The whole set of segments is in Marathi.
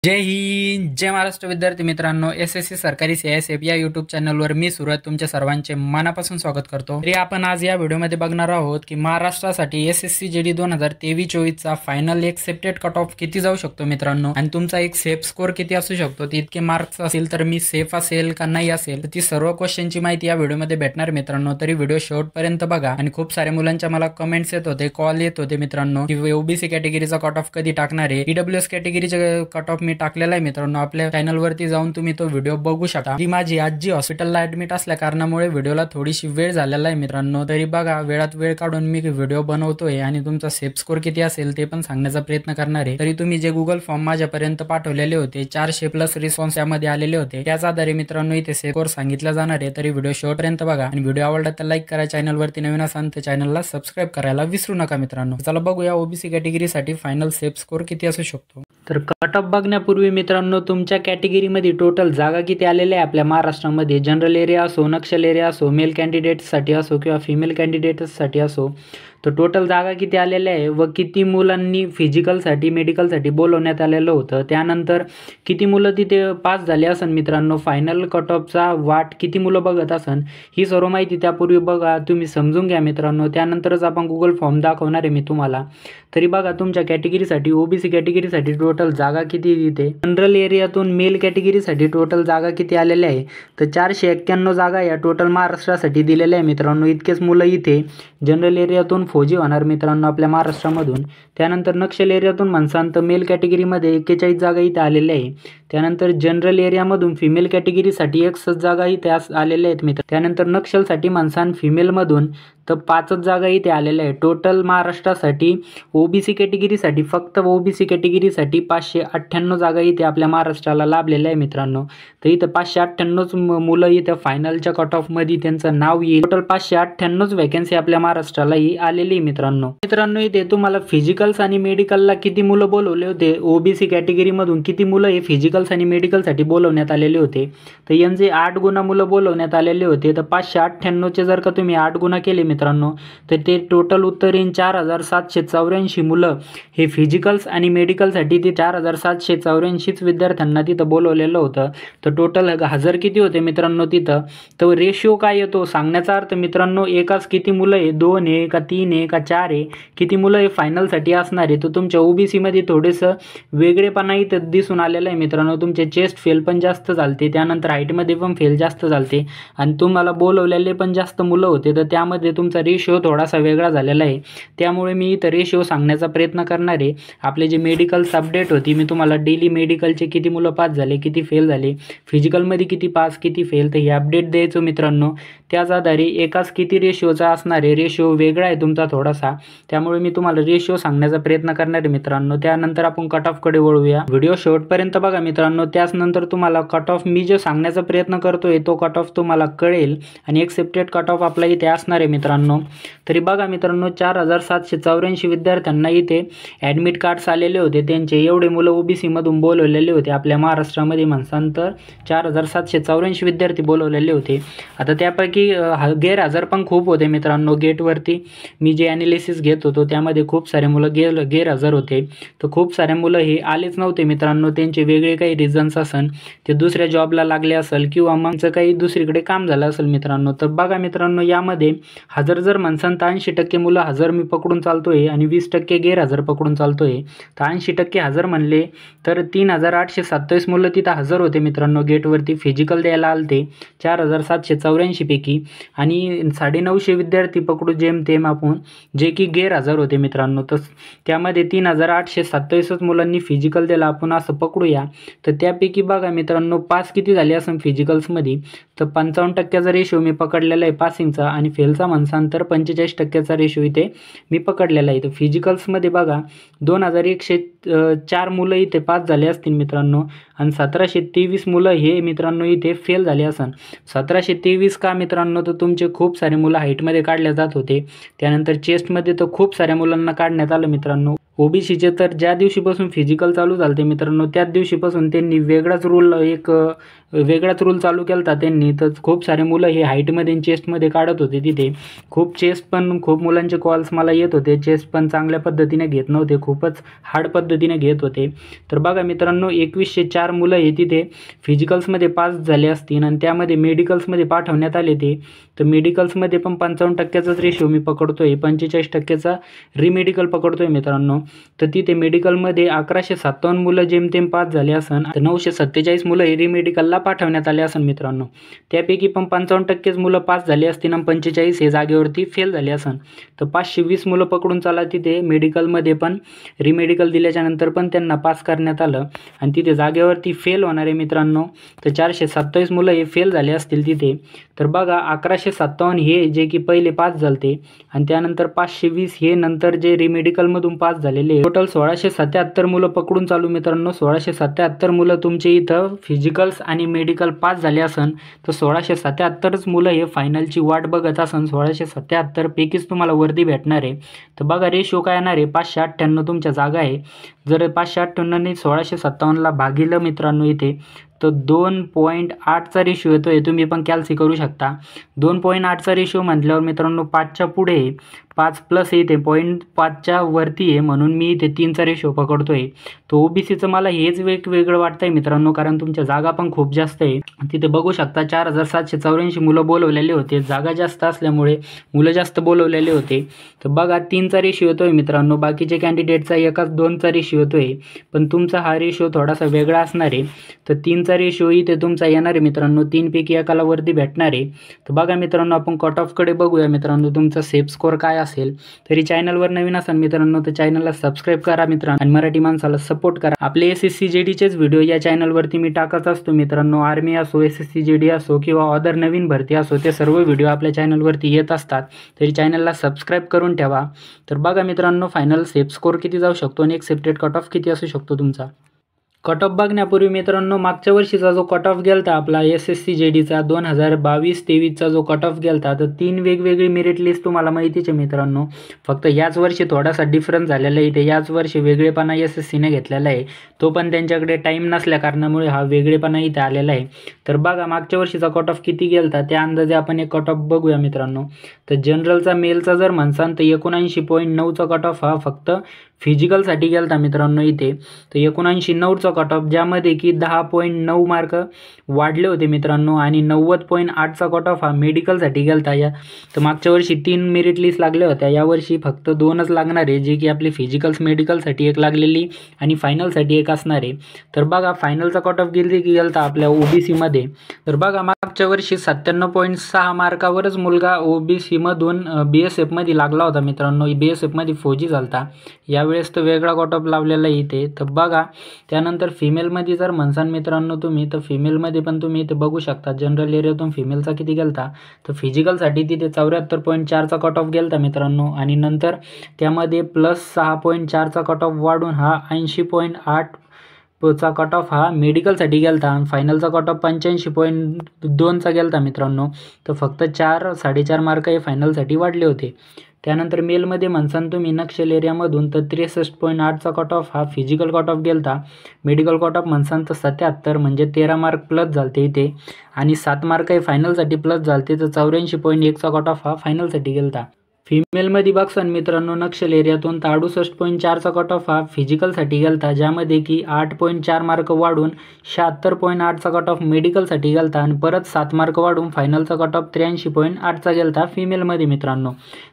जय हिंद, जय महाराष्ट्र. विद्यार्थी मित्रांनो, SSC सरकारी CISF या यूट्यूब चॅनलवर मी सुरत तुमच्या सर्वांचे मनापासून स्वागत करतो. तरी आपण आज या व्हिडिओमध्ये बघणार आहोत की महाराष्ट्रासाठी SSC GD 2023-24 चा फायनल एक्सेप्टेड कट ऑफ किती जाऊ शकतो मित्रांनो, आणि तुमचा एक सेफ स्कोर किती असू शकतो. इतके मार्क्स असेल तर मी सेफ असेल का नाही असेल, ती सर्व क्वेश्चनची माहिती या व्हिडिओमध्ये भेटणार मित्रांनो. तरी व्हिडिओ शेवटपर्यंत बघा. आणि खूप साऱ्या मुलांच्या मला कमेंट्स येत होते, कॉल येत होते मित्रांनो की OBC कॅटेगरीचा कट ऑफ कधी टाकणार आहे. EWS कॅटेगरीचा कट ऑफ मी टाकलेला आहे मित्रांनो. आपल्या चॅनल वरती जाऊन तुम्ही तो व्हिडिओ बघू शकता. ती माझी आजी हॉस्पिटलला ऍडमिट असल्या कारणामुळे व्हिडिओला थोडीशी वेळ झालेला आहे मित्रांनो. तरी बघा, वेळात वेळ काढून मी व्हिडिओ बनवतोय आणि तुमचा सेफ स्कोर किती असेल ते पण सांगण्याचा प्रयत्न करणार आहे. तरी तुम्ही जे गुगल फॉर्म माझ्यापर्यंत पाठवलेले होते, 400+ रिस्पॉन्स यामध्ये आलेले होते, त्याच आधारे मित्रांनो इथे सेफ स्कोर सांगितला जाणार आहे. तरी व्हिडिओ शेवटपर्यंत बघा. आणि व्हिडिओ आवडला तर लाईक करा. चॅनल वरती नवीन असाल तर चॅनलला सबस्क्राईब करायला विसरू नका मित्रांनो. चला बघूया OBC कॅटेगरीसाठी फायनल सेफ स्कोर किती असू शकतो. तर कट ऑफ बघण्यापूर्वी मित्रांनो, तुमच्या कॅटेगरीमध्ये टोटल जागा किती आलेल्या आहे आपल्या महाराष्ट्रामध्ये. जनरल एरिया असो, नक्षल एरिया असो, मेल कॅन्डिडेट्ससाठी असो किंवा फिमेल कॅन्डिडेट्ससाठी असो, तर टोटल जागा किती आलेल्या आहे व किती मुलांनी फिजिकलसाठी मेडिकलसाठी बोलवण्यात आलेलं होतं. त्यानंतर किती मुलं तिथे पास झाले असन मित्रांनो. फायनल कट ऑफचा वाट किती मुलं बघत असन, ही सर्व माहिती त्यापूर्वी बघा, तुम्ही समजून घ्या मित्रांनो. त्यानंतरच आपण गुगल फॉर्म दाखवणार आहे मी तुम्हाला. तरी बघा, तुमच्या कॅटेगरीसाठी OBC कॅटेगरीसाठी टोटल जागा किती तिथे. जनरल एरियातून मेल कॅटेगरीसाठी टोटल जागा किती आलेल्या आहे, तर 491 जागा या टोटल महाराष्ट्रासाठी दिलेल्या आहे मित्रांनो. इतकेच मुलं इथे जनरल एरियातून फौजी होणार मित्रांनो आपल्या महाराष्ट्रामधून. त्यानंतर नक्षल एरियातून म्हणसान तर मेल कॅटेगरीमध्ये 41 जागा इथे आलेल्या आहे. त्यानंतर जनरल एरियामधून फिमेल कॅटेगरीसाठी 61 जागा इथे आलेल्या आहेत मित्र. त्यानंतर नक्षलसाठी म्हणसान फिमेलमधून तर 5च जागा इथे आलेल्या आहे. टोटल महाराष्ट्रासाठी OBC कॅटेगरीसाठी फक्त OBC कॅटेगरीसाठी 598 जागा इथे आपल्या महाराष्ट्राला लाभलेल्या आहे मित्रांनो. तर इथं 598च मुलं इथं फायनलच्या कट ऑफमध्ये त्यांचं नाव येईल. टोटल 598च वॅकन्सी आपल्या महाराष्ट्राला ही आलेली मित्रांनो. इथे तुम्हाला फिजिकल्स आणि मेडिकलला किती मुलं बोलवले होते, OBC कॅटेगरीमधून किती मुलं हे फिजिकल्स आणि मेडिकलसाठी बोलवण्यात आलेले होते, तर यांचे 8 गुणा मुलं बोलवण्यात आलेले होते. तर 598चे जर का तुम्ही 8 गुणा केले मित्रांनो, तर ते टोटल उत्तर येईल 4784 मुलं हे फिजिकल्स आणि मेडिकलसाठी. ते 4784च विद्यार्थ्यांना तिथं बोलवलेलं होतं. तर टोटल हजर किती होते मित्रांनो तिथं, तर रेशिओ काय येतो सांगण्याचा अर्थ मित्रांनो, एकाच किती मुलं आहे, 2 आहे का 3 आहे का 4 आहे, किती मुलं हे फायनलसाठी असणार आहे. तर तुमच्या OBC मध्ये थोडंसं वेगळेपणा इथं दिसून आलेलं आहे मित्रांनो. तुमचे चेस्ट फेल पण जास्त झालते, त्यानंतर हाईटमध्ये पण फेल जास्त झालते, आणि तुम्हाला बोलवलेले पण जास्त मुलं होते. तर त्यामध्ये तुमचा रेशिओ थोडासा वेगळा झालेला आहे. त्यामुळे मी इथं रेशिओ सांगण्याचा प्रयत्न करणार आहे. आपले जे मेडिकल्स अपडेट होती, मी तुम्हाला डेली मेडिकलचे किती मुलं पास झाले, किती फेल झाले, फिजिकलमध्ये किती पास किती फेल, तर हे अपडेट द्यायचो मित्रांनो. त्याच आधारे एकाच किती रेशिओचा असणार आहे, रेशिओ वेगळा आहे तुमचा थोडासा, त्यामुळे मी तुम्हाला रेशिओ सांगण्याचा प्रयत्न करणार आहे मित्रांनो. त्यानंतर आपण कट ऑफकडे वळूया. व्हिडिओ शेवटपर्यंत बघा मित्रांनो. त्याचनंतर तुम्हाला कट ऑफ मी जो सांगण्याचा प्रयत्न करतोय तो कट ऑफ तुम्हाला कळेल, आणि एक्सेप्टेड कट ऑफ आपला इथे असणार आहे मित्रांनो. तरी बघा मित्रांनो, 4784 विद्यार्थ्यांना इथे ॲडमिट कार्ड्स आलेले होते. त्यांचे एवढे मुलं OBC मधून बोलवलेले होते आपल्या महाराष्ट्रामध्ये म्हणसान तर 4784 विद्यार्थी बोलवलेले होते. आता त्यापैकी गैरहजर पण खूप होते मित्रांनो. गेटवरती मी जे ॲनालिसिस घेत होतो त्यामध्ये खूप सारे मुलं गैरहजर होते. तर खूप सारे मुलं हे आलेच नव्हते मित्रांनो. त्यांचे वेगळे काही रिझन्स असन, ते दुसऱ्या जॉबला लागले असेल किंवा मग काही दुसरीकडे काम झालं असेल मित्रांनो. तर बघा मित्रांनो, यामध्ये हजर जर म्हणसान तर 80% मुलं हजर मी पकडून चालतोय आणि 20% गैरहजर पकडून चालतोय. तर 80% हजर म्हणले तर 3827 मुलं तिथं हजर होते मित्रांनो. गेटवरती फिजिकल द्यायला आलते 4784 पैकी, आणि 950 विद्यार्थी पकडू जेमतेम आपण, जे की गैरहजर होते मित्रांनो. तर त्यामध्ये 3827 मुलांनी फिजिकल दिला आपण असं पकडूया. तर त्यापैकी बघा मित्रांनो, पास किती झाले असं फिजिकल्समध्ये, तर 55%चा रेशो मी पकडलेला आहे पासिंगचा, आणि फेलचा म्हणसान तर 45%चा रेशो इथे मी पकडलेला आहे. तर फिजिकल्समध्ये बघा 2104 मुलं इथे पास झाले असतील मित्रांनो, आणि 1723 मुलं हे मित्रांनो इथे फेल झाले असन. 1723 का मित्रांनो, तर तुमचे खूप सारे मुलं हाईटमध्ये काढले जात होते. त्यानंतर चेस्टमध्ये तर खूप साऱ्या मुलांना काढण्यात आलं मित्रांनो. OBCचे तर ज्या दिवशीपासून फिजिकल चालू झाले मित्रांनो, त्याच दिवशीपासून आल्यापासून त्यांनी वेगळाच रूल चालू केला त्यांनी. तर खूप सारे मुलं हे हाईटमध्ये आणि चेस्टमध्ये काढत होते. तिथे खूप मुलांचे कॉल्स मला येत होते. चेस्ट पण चांगल्या पद्धतीने घेत नव्हते, खूपच हार्ड पद्धतीने घेत होते. तर बघा मित्रांनो, 2104 मुलं हे तिथे फिजिकल्समध्ये पास झाले असतील आणि त्यामध्ये मेडिकल्समध्ये पाठवण्यात आले ते. तर मेडिकल्समध्ये पण 55%चाच रेशो मी पकडतोय, 45% रिमेडिकल पकडतोय मित्रांनो. तर तिथे मेडिकलमध्ये 1157 मुलं जेमतेम पास झाले असन, तर 947 मुलं हे रिमेडिकलला पाठवण्यात आले असन मित्रांनो. त्यापैकी पण 55%च मुलं पास झाले असतील आणि 45 हे जागेवरती फेल झाले असन. तर 520 मुलं पकडून चला तिथे मेडिकलमध्ये पण रिमेडिकल दिल्याच्या नंतर पण त्यांना पास करण्यात आलं आणि तिथे जागेवरती फेल होणारे मित्रांनो तर 427 मुलं हे फेल झाले असतील तिथे. तर बघा 1157 हे जे की पहिले पास झालते आणि त्यानंतर 520 हे नंतर जे रिमेडिकलमधून पास झालेले, टोटल 1677 मुलं पकडून चालू मित्रांनो. 1677 मुलं तुमचे इथं फिजिकल्स आणि मेडिकल पास झाले असन, तर 1677च मुलं हे फायनलची वाट बघत असन. 1677 पैकीच तुम्हाला वर्दी भेटणार आहे. तर बघा रेशो काय येणार आहे, 598 तुमच्या जागा आहे. जर 598 1657ला भागिलं मित्रांनो इथे, तर 2.8चा रेशो येतो. हे तुम्ही पण कॅल्सी करू शकता. 2.8चा रेशो म्हटल्यावर मित्रांनो 5च्या पुढे 5 प्लस येते, 0.5च्या वरती आहे, म्हणून मी इथे 3चा रेशो पकडतोय. तो ओबीसीचं मला हेच वेगवेगळं वाटतंय मित्रांनो, कारण तुमच्या जागा पण खूप जास्त आहे. तिथे बघू शकता 4784 मुलं बोलवलेले होते. जागा जास्त असल्यामुळे मुलं जास्त बोलवलेले होते. तर बघा 3चा रेशो येतोय मित्रांनो. बाकीचे कॅन्डिडेटचा 1-2चा रेशो येतोय, पण तुमचा हा रेशो थोडासा वेगळा असणार आहे. तर 3चा रेशो इथे तुमचा येणार आहे मित्रांनो. 3 पैकी एकाला वर्दी भेटणार आहे. तर बघा मित्रांनो, आपण कट ऑफकडे बघूया मित्रांनो. तुमचा सेफ स्कोअर काय असेल. तरी चॅनलवर नवीन असाल मित्रांनो तर चॅनलला सबस्क्राईब करा मित्रांनो आणि मराठी माणसाला सपोर्ट करा. आपले SSC JDचेच व्हिडिओ या चॅनलवरती मी टाकत असतो मित्रांनो. आर्मी असो, SSC JD असो किंवा अदर नवीन भरती असो, ते सर्व व्हिडिओ आपल्या चॅनलवरती येत असतात. तरी चॅनलला सबस्क्राईब करून ठेवा. तर बघा मित्रांनो, फायनल सेफ स्कोअर किती जाऊ शकतो आणि एक्सेप्टेड कट ऑफ किती असू शकतो तुमचा. कट ऑफ बघण्यापूर्वी मित्रांनो, मागच्या वर्षीचा जो कट ऑफ गेलता आपला SSC JDचा 2022-23चा जो कट ऑफ गेलता, तर 3 वेगवेगळी मेरिट लिस्ट तुम्हाला माहितीच आहे मित्रांनो. फक्त याच वर्षी थोडासा डिफरन्स झालेला आहे. इथे याच वर्षी वेगळेपणा SSCने घेतलेला आहे. तो पण त्यांच्याकडे टाईम नसल्या कारणामुळे हा वेगळेपणा इथे आलेला आहे. तर बघा मागच्या वर्षीचा कट ऑफ किती गेलता त्या अंदाजे आपण एक कट ऑफ बघूया मित्रांनो. तर जनरलचा मेलचा जर म्हणसान तर 79.9चा कट ऑफ हा फक्त फिजिकलसाठी गेलता मित्रांनो इथे. तर 79.9चा कट ऑफ, ज्यामध्ये की 10.9 मार्क वाढले होते मित्रांनो आणि 90.8चा कट ऑफ हा मेडिकलसाठी गेलता. तर मागच्या वर्षी 3 मेरिट लिस्ट लागल्या होत्या, यावर्षी फक्त 2च लागणार आहे, जे की आपली फिजिकल्स मेडिकलसाठी एक लागलेली आणि फायनलसाठी एक असणार आहे. तर बघा फायनलचा कट ऑफ गेलता आपल्या OBCमध्ये. तर बघा मागच्या वर्षी 97.6 मार्कावरच मुलगा OBCमधून BSFमध्ये लागला होता मित्रांनो. BSFमध्ये फौजी झालता. यावेळेस तर वेगळा कट ऑफ लावलेला इथे. तर बघा त्यानंतर फिमेलमध्ये जर म्हणसान मित्रांनो तुम्ही, तर फिमेलमध्ये पण तुम्ही इथे बघू शकता जनरल एरियातून फिमेलचा किती गेलता. तर फिजिकलसाठी तिथे 74.4चा कट ऑफ गेलता मित्रांनो आणि नंतर त्यामध्ये प्लस 6.4चा कट ऑफ वाढून हा 80.8चा कट ऑफ हा मेडिकलसाठी गेलता आणि फायनलचा कट ऑफ 85.2चा गेलता मित्रांनो. तर फक्त 4-4.5 मार्क हे फायनलसाठी वाढले होते. त्यानंतर मेलमध्ये म्हणसान तुम्ही नक्षल एरियामधून तर 63.8चा कट ऑफ हा फिजिकल कट ऑफ गेलता. मेडिकल कट ऑफ म्हणसान तर 77, म्हणजे 13 मार्क प्लस झालते इथे आणि 7 मार्क हे फायनलसाठी प्लस झालते. तर 84.1चा कट ऑफ हा फायनलसाठी गेलता. फिमेलमध्ये बघसान मित्रांनो नक्षल एरियातून 68.4चा कट ऑफ हा फिजिकलसाठी गेलता, ज्यामध्ये की 8.4 मार्क वाढून 76.8चा कट ऑफ मेडिकलसाठी गेलता आणि परत 7 मार्क वाढून फायनलचा कट ऑफ 83.8चा गेलता फिमेलमध्ये मित्रांनो.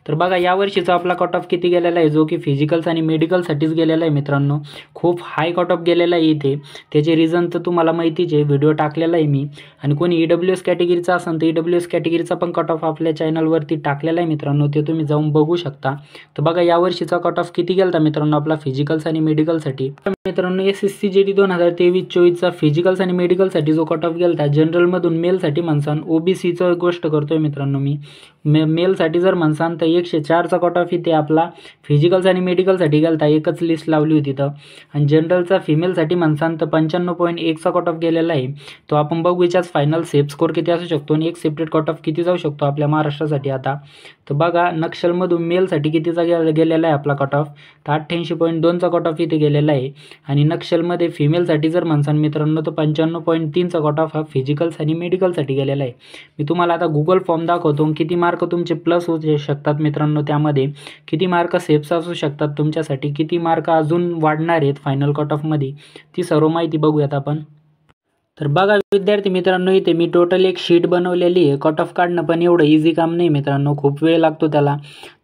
तर बघा यावर्षीचा आपला कट ऑफ किती गेलेला आहे, जो की फिजिकल्स आणि मेडिकलसाठीच गेलेला आहे मित्रांनो. खूप हाय कट ऑफ गेलेला आहे इथे. त्याचे रिझन तर तुम्हाला माहितीच आहे, व्हिडिओ टाकलेला आहे मी. आणि कोणी EWS कॅटेगरीचा असेल तर EWS कॅटेगरीचा पण कट ऑफ आपल्या चॅनलवरती टाकलेला आहे मित्रांनो, ते तुम्ही जाऊन बघू शकता. तर बघा यावर्षीचा कट ऑफ किती गेलता मित्रांनो आपला फिजिकल्स आणि मेडिकलसाठी. मित्रांनो SSC JD 2023-24चा फिजिकल्स आणि मेडिकलसाठी जो कट ऑफ गेलता जनरलमधून मेलसाठी म्हणसान, OBCचं गोष्ट करतोय मित्रांनो मी, मेलसाठी जर म्हणसान तर 104चा कट ऑफ इथे आपला फिजिकल्स आणि मेडिकलसाठी गेला होता, एकच लिस्ट लावली होती तर. आणि जनरलचा फिमेलसाठी म्हणसान तर 95.1चा कट ऑफ गेलेला आहे. तो आपण बघू याच्याच फायनल सेफ स्कोर किती असू शकतो आणि एक सेपरेट कट ऑफ किती जाऊ शकतो आपल्या महाराष्ट्रासाठी आता. तर बघा नक्षलमधून मेलसाठी कितीचा गेलेला आहे आपला कट ऑफ, तर 88.2चा कट ऑफ इथे गेलेला आहे. आणि नक्षलमध्ये फिमेलसाठी जर म्हणसान मित्रांनो तर 95.3चा कट ऑफ हा फिजिकल्स आणि मेडिकलसाठी गेलेला आहे. मी तुम्हाला आता गुगल फॉर्म दाखवतो, किती मार्क तुमचे प्लस होऊ शकतात मित्रांनो, त्यामध्ये किती मार्क सेफ्स असू शकतात तुमच्यासाठी, किती मार्क अजून वाढणार आहेत फायनल कट ऑफमध्ये, ती सर्व माहिती बघूयात आपण. तर बघा विद्यार्थी मित्रांनो, इथे मी टोटल एक शीट बनवलेली आहे. कट ऑफ काढणं पण एवढं इझी काम नाही मित्रांनो, खूप वेळ लागतो त्याला.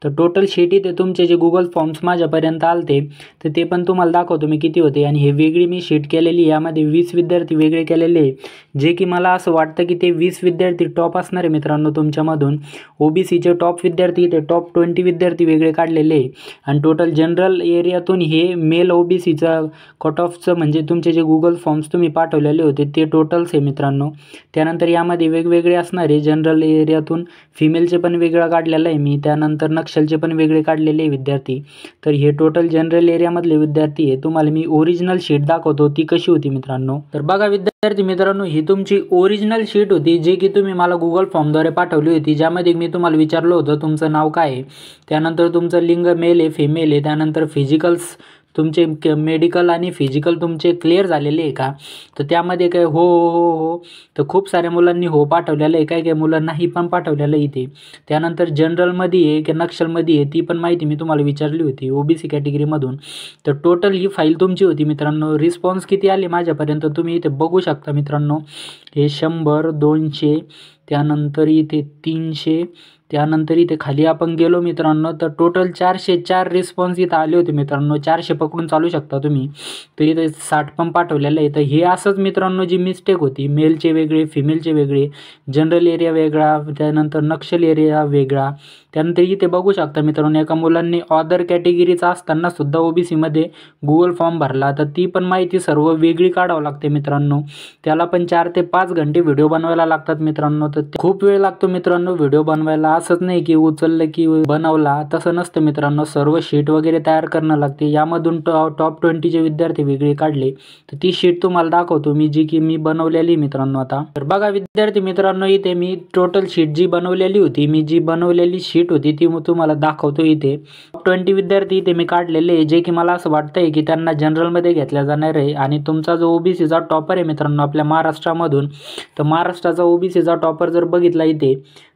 तर टोटल शीट इथे तुमचे जे गुगल फॉर्म्स माझ्यापर्यंत आलते तर ते पण तुम्हाला दाखवतो मी किती होते. आणि हे वेगळी मी शीट केलेली, यामध्ये 20 विद्यार्थी वेगळे केलेले आहे, जे की मला असं वाटतं की ते 20 विद्यार्थी टॉप असणार आहे मित्रांनो तुमच्यामधून. OBCचे टॉप विद्यार्थी इथे टॉप 20 विद्यार्थी वेगळे काढलेले आहे. आणि टोटल जनरल एरियातून हे मेल OBCचं कट ऑफचं म्हणजे तुमचे जे गुगल फॉर्म्स तुम्ही पाठवलेले होते ते टोटल्स आहे मित्रांनो. त्यानंतर यामध्ये वेगवेगळे असणारे जनरल एरियातून फिमेलचे पण वेगळं काढलेलं आहे मी, त्यानंतर नक्षलचे पण वेगळे काढलेले विद्यार्थी. तर हे टोटल जनरल एरियामधले विद्यार्थी आहे. तुम्हाला मी ओरिजिनल शीट दाखवतो ती कशी होती मित्रांनो. तर बघा विद्यार्थी मित्रांनो, ही तुमची ओरिजिनल शीट होती जी की तुम्ही मला गुगल फॉर्मद्वारे पाठवली होती, ज्यामध्ये मी तुम्हाला विचारलं होतं तुमचं नाव काय आहे, त्यानंतर तुमचं लिंग मेल आहे फिमेल आहे, त्यानंतर फिजिकल्स तुमचे मेडिकल आणि फिजिकल तुमचे क्लिअर झालेले आहे का. तर त्यामध्ये काय हो हो हो हो तर खूप साऱ्या मुलांनी हो पाठवलेलं आहे, काही मुलांना ही पण पाठवलेलं आहे इथे. त्यानंतर जनरलमध्ये आहे की नक्षलमध्ये आहे ती पण माहिती मी तुम्हाला विचारली होती OBC कॅटेगरीमधून. तर टोटल ही फाईल तुमची होती मित्रांनो. रिस्पॉन्स किती आले माझ्यापर्यंत तुम्ही इथे बघू शकता मित्रांनो. हे 100, 200, त्यानंतर इथे 300, त्यानंतर इथे खाली आपण गेलो मित्रांनो तर टोटल 404 रिस्पॉन्स इथं आले होते मित्रांनो. 400 पकडून चालू शकता तुम्ही. तर इथे 60 पण पाठवलेलं आहे. तर हे असंच मित्रांनो जी मिस्टेक होती, मेलचे वेगळे फिमेलचे वेगळे, जनरल एरिया वेगळा, त्यानंतर नक्षल एरिया वेगळा. त्यानंतर इथे बघू शकता मित्रांनो एका मुलांनी अदर कॅटेगरीचा असताना सुद्धा OBCमध्ये गुगल फॉर्म भरला, तर ती पण माहिती सर्व वेगळी काढावं लागते मित्रांनो. त्याला पण 4 ते 5 घंटे व्हिडिओ बनवायला लागतात मित्रांनो. तर खूप वेळ लागतो मित्रांनो व्हिडिओ बनवायला. असंच नाही की उचललं की बनवला, तसं नसतं मित्रांनो. सर्व शीट वगैरे तयार करणं लागते. यामधून टॉप 20चे विद्यार्थी वेगळे काढले, तर ती शीट तुम्हाला दाखवतो मी जी की मी बनवलेली मित्रांनो आता. तर बघा विद्यार्थी मित्रांनो, इथे मी टोटल शीट जी बनवलेली होती, मी जी बनवलेली शीट होती ती तुम्हाला दाखवतो. इथे टॉप 20 विद्यार्थी इथे मी काढलेले आहे, जे की मला असं वाटतंय की त्यांना जनरलमध्ये घेतल्या जाणार आहे. आणि तुमचा जो OBCचा टॉपर आहे मित्रांनो आपल्या महाराष्ट्रामधून, तर महाराष्ट्राचा OBCचा टॉपर जर बघितला इथे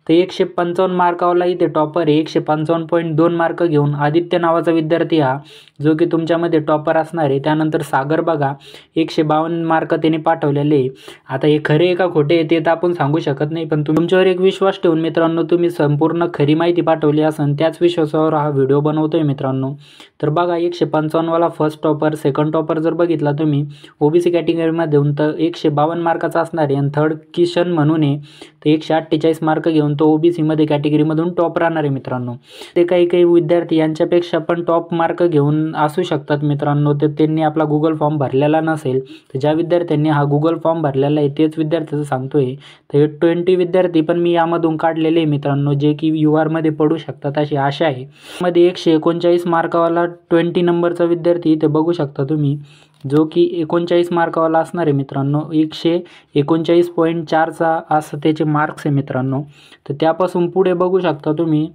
तर 155 मार्कावाला इथे टॉपर आहे. 155.2 मार्क घेऊन आदित्य नावाचा विद्यार्थी हा, जो की तुमच्यामध्ये टॉपर असणार आहे. त्यानंतर सागर बघा 152 मार्क त्याने पाठवलेले आहे. आता हे खरे का खोटे ते तर आपण सांगू शकत नाही, पण तुमच्यावर एक विश्वास ठेवून मित्रांनो तुम्ही संपूर्ण खरी माहिती पाठवली असन, त्याच विश्वासावर हा व्हिडिओ बनवतोय मित्रांनो. तर बघा 155 वाला फर्स्ट टॉपर, सेकंड टॉपर जर बघितला तुम्ही OBC कॅटेगरीमधून तर 152 मार्काचा असणार आहे. आणि थर्ड किशन म्हणून आहे तर 148 मार्क घेऊन तो OBCमध्ये कॅटेगरीमधून टॉप राहणार आहे मित्रांनो. ते काही विद्यार्थी यांच्यापेक्षा पण टॉप मार्क घेऊन असू शकतात मित्रांनो. तर त्यांनी आपला गुगल फॉर्म भरलेला नसेल. तर ज्या विद्यार्थ्यांनी हा गुगल फॉर्म भरलेला आहे तेच विद्यार्थ्याचं सांगतोय. तर 20 विद्यार्थी पण मी यामधून काढलेले आहे मित्रांनो, जे की URमध्ये पडू शकतात अशी आशा आहे. मध्ये 139 मार्कावाला 20 नंबरचा विद्यार्थी इथे बघू शकता तुम्ही, जो की 39 मार्कावाला असणार आहे मित्रांनो. 139.4चा असं त्याचे मार्क्स आहे मित्रांनो. तर त्यापासून पुढे बघू शकता तुम्ही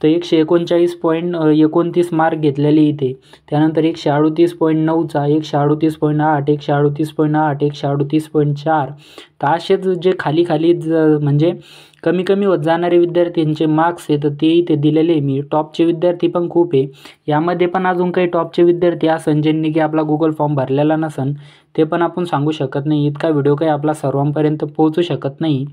तर 139.29 मार्क घेतलेले इथे. त्यानंतर 138.9चा, 138.8, 138.8, 138.4. तर असेच जे खाली म्हणजे कमी होत जाणारे विद्यार्थ्यांचे मार्क्स आहे तर ते इथे दिलेले आहे मी. टॉपचे विद्यार्थी पण खूप आहे. यामध्ये पण अजून काही टॉपचे विद्यार्थी असन ज्यांनी की आपला गुगल फॉर्म भरलेला नसन, ते पण आपण सांगू शकत नाही. इतका व्हिडिओ काही आपला सर्वांपर्यंत पोहोचू शकत नाही.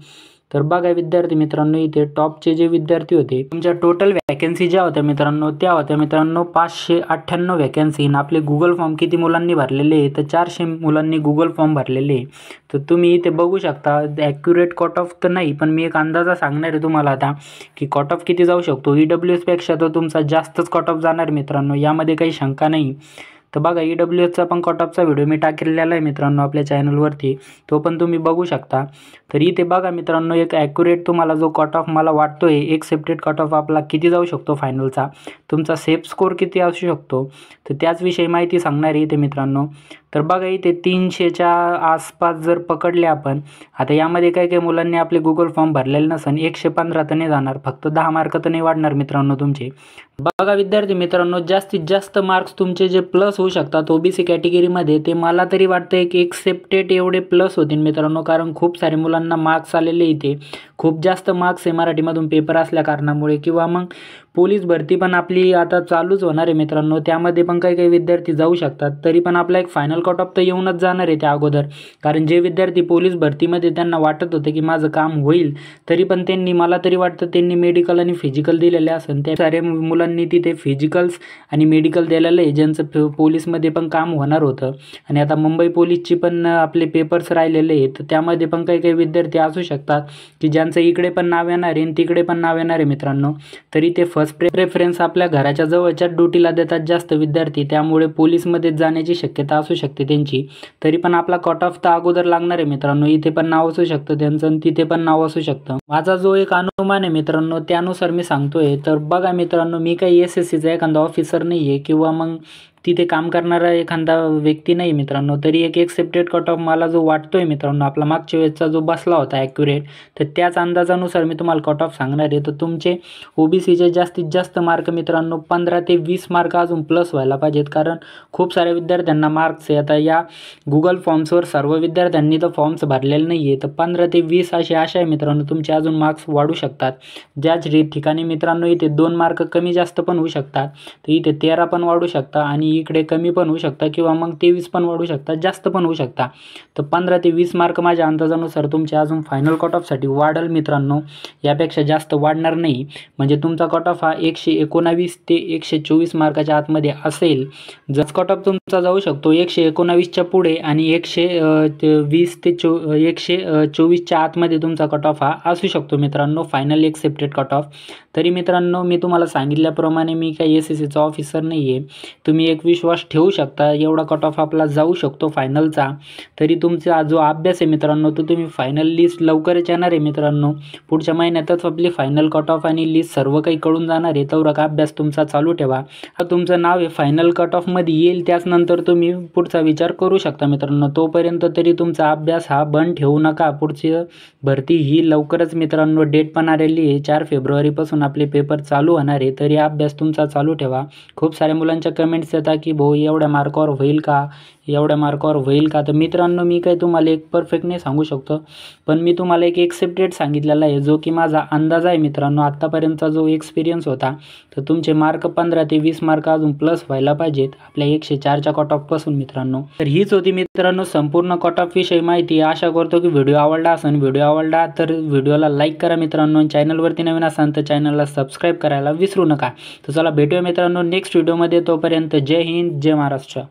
तर बघा विद्यार्थी मित्रांनो, इथे टॉपचे जे विद्यार्थी होते तुमच्या टोटल वॅकन्सी ज्या होत्या मित्रांनो त्या होत्या मित्रांनो 598 वॅकन्सी. आपले गुगल फॉर्म किती मुलांनी भरलेले आहे तर 400 मुलांनी गुगल फॉर्म भरलेले आहे. तर तुम्ही इथे बघू शकता. ॲक्युरेट कट ऑफ तर नाही, पण मी एक अंदाजा सांगणार आहे तुम्हाला आता की कट ऑफ किती जाऊ शकतो. EWSपेक्षा तर तुमचा जास्तच कट ऑफ जाणार मित्रांनो, यामध्ये काही शंका नाही. तर बघा EWSचा पण कट ऑफचा व्हिडिओ मी टाकलेला आहे मित्रांनो आपल्या चॅनलवरती, तो पण तुम्ही बघू शकता। तर इथे बघा मित्रांनो एक ॲक्युरेट तुम्हाला जो कट ऑफ मला वाटतोय एक्सेप्टेड कट ऑफ आपला किती जाऊ शकतो फायनलचा, तुमचा सेफ स्कोर किती असू शकतो, तर त्याचविषयी माहिती सांगणार आहे इथे मित्रांनो। तर बघा इथे 300च्या आसपास जर पकडले आपण, आता यामध्ये काही मुलांनी आपले गुगल फॉर्म भरलेले नसन, 115 तर नाही जाणार, फक्त 10 मार्क तर नाही वाढणार मित्रांनो तुमचे। बघा विद्यार्थी मित्रांनो, जास्तीत जास्त मार्क्स तुमचे जे प्लस होऊ शकतात ओबीसी कॅटेगरीमध्ये, ते मला तरी वाटतं एक एक्सेप्टेड एवढे प्लस होतील मित्रांनो, कारण खूप सारे मुलांना मार्क्स आलेले इथे, खूप जास्त मार्क्स आहे मराठीमधून पेपर असल्या कारणामुळे, किंवा मग पोलीस भरती पण आपली आता चालूच होणार आहे मित्रांनो, त्यामध्ये पण काही विद्यार्थी जाऊ शकतात। तरी पण आपला एक फायनल कट ऑफ तर येऊनच जाणार आहे त्या अगोदर, कारण जे विद्यार्थी पोलीस भरतीमध्ये त्यांना वाटत होतं की माझं काम होईल, तरी पण त्यांनी, मला तरी वाटतं त्यांनी मेडिकल आणि फिजिकल दिलेले असेल, त्या सारे मुलांनी तिथे फिजिकल्स आणि मेडिकल दिलेलं आहे, ज्यांचं पोलीसमध्ये पण काम होणार होतं। आणि आता मुंबई पोलीसची पण आपले पेपर्स राहिलेले आहेत, तर त्यामध्ये पण काही विद्यार्थी असू शकतात की ज्यांचं इकडे पण नाव येणार आहे आणि तिकडे पण नाव येणार आहे मित्रांनो। तरी ते फर्स्ट प्रेफरन्स आपल्या घराच्या जवळच्या ड्युटीला देतात जास्त विद्यार्थी, त्यामुळे पोलीसमध्ये जाण्याची शक्यता असू शकते त्यांची। तरी पण आपला कट ऑफ तर अगोदर लागणार आहे मित्रांनो, इथे पण नाव असू शकतं त्यांचं आणि तिथे पण नाव असू शकतं। माझा जो एक अनुमान आहे मित्रांनो त्यानुसार मी सांगतोय। तर बघा मित्रांनो, मी काही SSCचा एखादा ऑफिसर नाही आहे किंवा मग तिथे काम करणारा एखादा व्यक्ती नाही मित्रांनो, तरी एक एक्सेप्टेड कट ऑफ मला जो वाटतोय मित्रांनो आपला मागच्या वेळेसचा जो बसला होता ॲक्युरेट, तर त्याच अंदाजानुसार मी तुम्हाला कट ऑफ सांगणार आहे। तर तुमचे ओबीसीचे जास्तीत जास्त मार्क मित्रांनो 15 ते 20 मार्क अजून प्लस व्हायला पाहिजेत, कारण खूप साऱ्या विद्यार्थ्यांना मार्क्स आहे। आता या गुगल फॉर्म्सवर सर्व विद्यार्थ्यांनी तर फॉर्म्स भरलेले नाही आहे, तर 15 ते 20 अशी आशा आहे मित्रांनो तुमचे अजून मार्क्स वाढू शकतात। ज्याच ठिकाणी मित्रांनो इथे 2 मार्क कमी जास्त पण होऊ शकतात, तर इथे 13 पण वाढू शकतात आणि इकडे कमी पण होऊ शकतात, किंवा मग 23 पण वाढू शकतात, जास्त पण होऊ शकतात। तर 15 ते 20 मार्क माझ्या अंदाजानुसार तुमचे अजून फायनल कट ऑफसाठी वाढेल मित्रांनो, यापेक्षा जास्त वाढणार नाही। म्हणजे तुमचा कट ऑफ हा 119 ते 124 मार्काच्या आतमध्ये असेल। जर कट ऑफ तुमचा जाऊ शकतो 119च्या पुढे आणि 120 ते 124च्या आतमध्ये तुमचा कट ऑफ हा असू शकतो मित्रांनो, फायनल एक्सेप्टेड कट ऑफ। तरी मित्रांनो मी तुम्हाला सांगितल्याप्रमाणे मी काही SSCचा ऑफिसर नाही आहे, तुम्ही एक विश्वास ठेवू शकता, एवढा कट ऑफ आपला जाऊ शकतो फायनलचा। तरी तुमचा जो अभ्यास आहे मित्रांनो तो तुम्ही फायनल लिस्ट लवकरच येणार आहे मित्रांनो, पुढच्या महिन्यातच आपली फायनल कट ऑफ आणि लिस्ट सर्व काही कळून जाणार आहे, तेवढा का अभ्यास तुमचा चालू ठेवा। तुमचं नाव हे फायनल कट ऑफमध्ये येईल, त्याचनंतर तुम्ही पुढचा विचार करू शकता मित्रांनो, तोपर्यंत तरी तुमचा अभ्यास हा बंद ठेवू नका। पुढची भरती ही लवकरच मित्रांनो डेट पण आलेली आहे, 4 फेब्रुवारीपासून आपले पेपर चालू होणार आहे, तरी अभ्यास तुमचा चालू ठेवा। खूप साऱ्या मुलांच्या कमेंट्स येतात की भाऊ एवढ्या मार्कावर होईल का, एवढ्या मार्कावर होईल का, तर मित्रांनो मी काही तुम्हाला एक परफेक्ट नाही सांगू शकतो, पण मी तुम्हाला एक एक्सेप्टेड सांगितलेला आहे, जो की माझा अंदाज आहे मित्रांनो, आत्तापर्यंतचा जो एक्सपिरियन्स होता। तर तुमचे मार्क 15 ते 20 मार्क अजून प्लस व्हायला पाहिजेत आपल्या 104च्या कट ऑफपासून मित्रांनो। तर हीच होती मित्रांनो संपूर्ण कट ऑफ विषयी माहिती। आशा करतो की व्हिडिओ आवडला असेल, व्हिडिओ आवडला तर व्हिडिओला लाईक करा मित्रांनो, चॅनलवरती नवीन असाल तर चॅनलला सबस्क्राईब करायला विसरू नका। तर चला भेटूया मित्रांनो नेक्स्ट व्हिडिओमध्ये, तोपर्यंत जय हिंद, जय महाराष्ट्र।